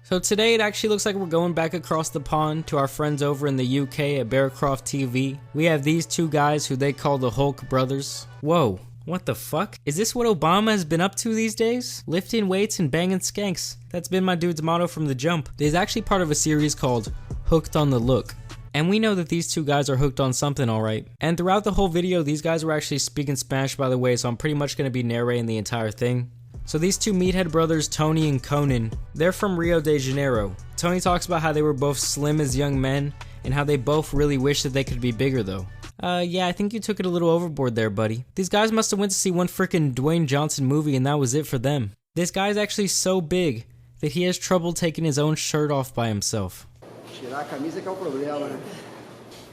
So today it actually looks like we're going back across the pond to our friends over in the UK at Barrack TV. We have these two guys who they call the Hulk brothers. Whoa, what the fuck? Is this what Obama has been up to these days? Lifting weights and banging skanks. That's been my dude's motto from the jump. He's actually part of a series called Hooked on the Look. And we know that these two guys are hooked on something, alright. And throughout the whole video, these guys were actually speaking Spanish, by the way, so I'm pretty much going to be narrating the entire thing. So these two meathead brothers, Tony and Conan, they're from Rio de Janeiro. Tony talks about how they were both slim as young men, and how they both really wish that they could be bigger though. Yeah, I think you took it a little overboard there, buddy. These guys must have went to see one freaking Dwayne Johnson movie and that was it for them. This guy's actually so big that he has trouble taking his own shirt off by himself.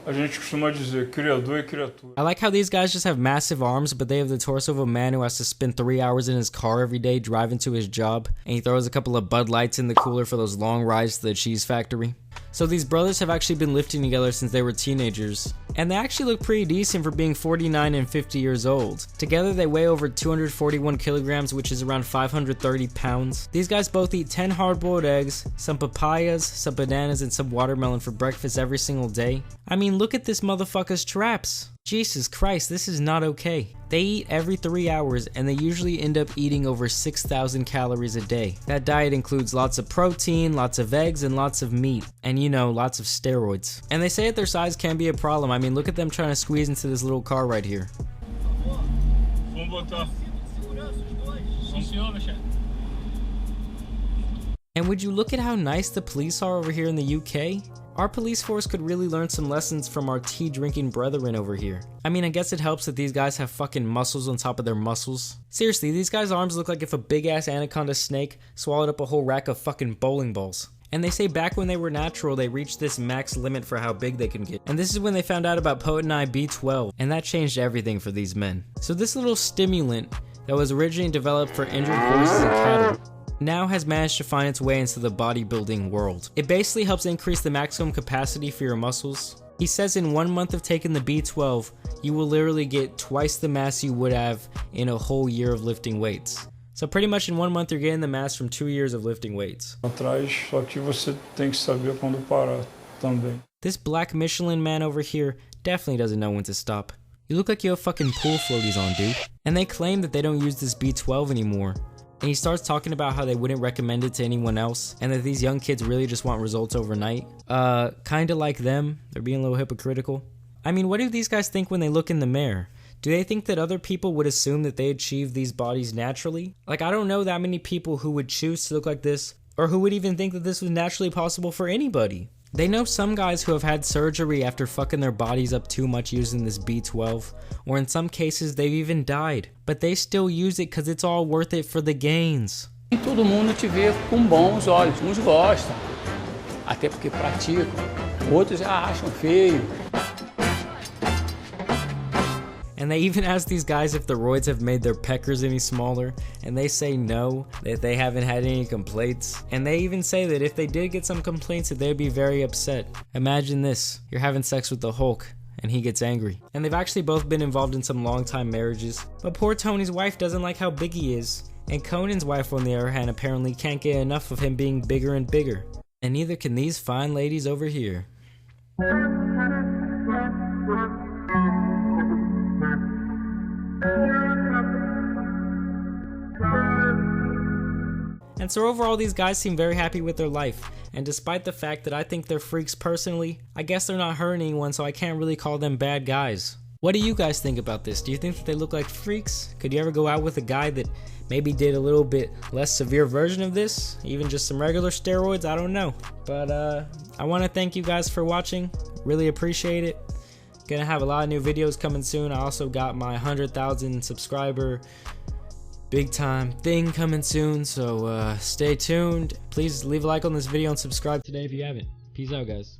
A gente costuma dizer criador e criatura. I like how these guys just have massive arms, but they have the torso of a man who has to spend 3 hours in his car every day driving to his job, and he throws a couple of Bud Lights in the cooler for those long rides to the cheese factory. So these brothers have actually been lifting together since they were teenagers, and they actually look pretty decent for being 49 and 50 years old. Together they weigh over 241 kilograms, which is around 530 pounds. These guys both eat 10 hard-boiled eggs, some papayas, some bananas, and some watermelon for breakfast every single day. I mean, look at this motherfucker's traps. Jesus Christ, this is not okay. They eat every 3 hours and they usually end up eating over 6,000 calories a day. That diet includes lots of protein, lots of eggs, and lots of meat. And you know, lots of steroids. And they say that their size can be a problem. I mean, look at them trying to squeeze into this little car right here. And would you look at how nice the police are over here in the UK? Our police force could really learn some lessons from our tea-drinking brethren over here. I mean, I guess it helps that these guys have fucking muscles on top of their muscles. Seriously, these guys' arms look like if a big-ass anaconda snake swallowed up a whole rack of fucking bowling balls. And they say back when they were natural, they reached this max limit for how big they can get. And this is when they found out about Potenai B12, and that changed everything for these men. So this little stimulant that was originally developed for injured horses and cattle now has managed to find its way into the bodybuilding world. It basically helps increase the maximum capacity for your muscles. He says in 1 month of taking the B12, you will literally get twice the mass you would have in a whole year of lifting weights. So pretty much in 1 month you're getting the mass from 2 years of lifting weights. Atrás, só que você tem que saber quando parar também. This black Michelin man over here definitely doesn't know when to stop. You look like you have fucking pool floaties on, dude. And they claim that they don't use this B12 anymore. And he starts talking about how they wouldn't recommend it to anyone else, and that these young kids really just want results overnight. Kinda like them. They're being a little hypocritical. I mean, what do these guys think when they look in the mirror? Do they think that other people would assume that they achieve these bodies naturally? Like, I don't know that many people who would choose to look like this, or who would even think that this was naturally possible for anybody. They know some guys who have had surgery after fucking their bodies up too much using this B12, or in some cases they've even died, but they still use it because it's all worth it for the gains. Nem todo mundo te vê com bons olhos, uns gostam, até porque praticam, outros já acham feio. And they even ask these guys if the roids have made their peckers any smaller, and they say no, that they haven't had any complaints. And they even say that if they did get some complaints, that they'd be very upset. Imagine this, you're having sex with the Hulk, and he gets angry. And they've actually both been involved in some long-time marriages, but poor Tony's wife doesn't like how big he is, and Conan's wife on the other hand apparently can't get enough of him being bigger and bigger. And neither can these fine ladies over here. And so overall, these guys seem very happy with their life, and despite the fact that I think they're freaks personally, I guess they're not hurting anyone, so I can't really call them bad guys. What do you guys think about this? Do you think that they look like freaks? Could you ever go out with a guy that maybe did a little bit less severe version of this? Even just some regular steroids? I don't know. But I want to thank you guys for watching. Really appreciate it. Gonna have a lot of new videos coming soon. I also got my 100,000 subscriber big time thing coming soon, so stay tuned. Please leave a like on this video and subscribe today if you haven't. Peace out, guys.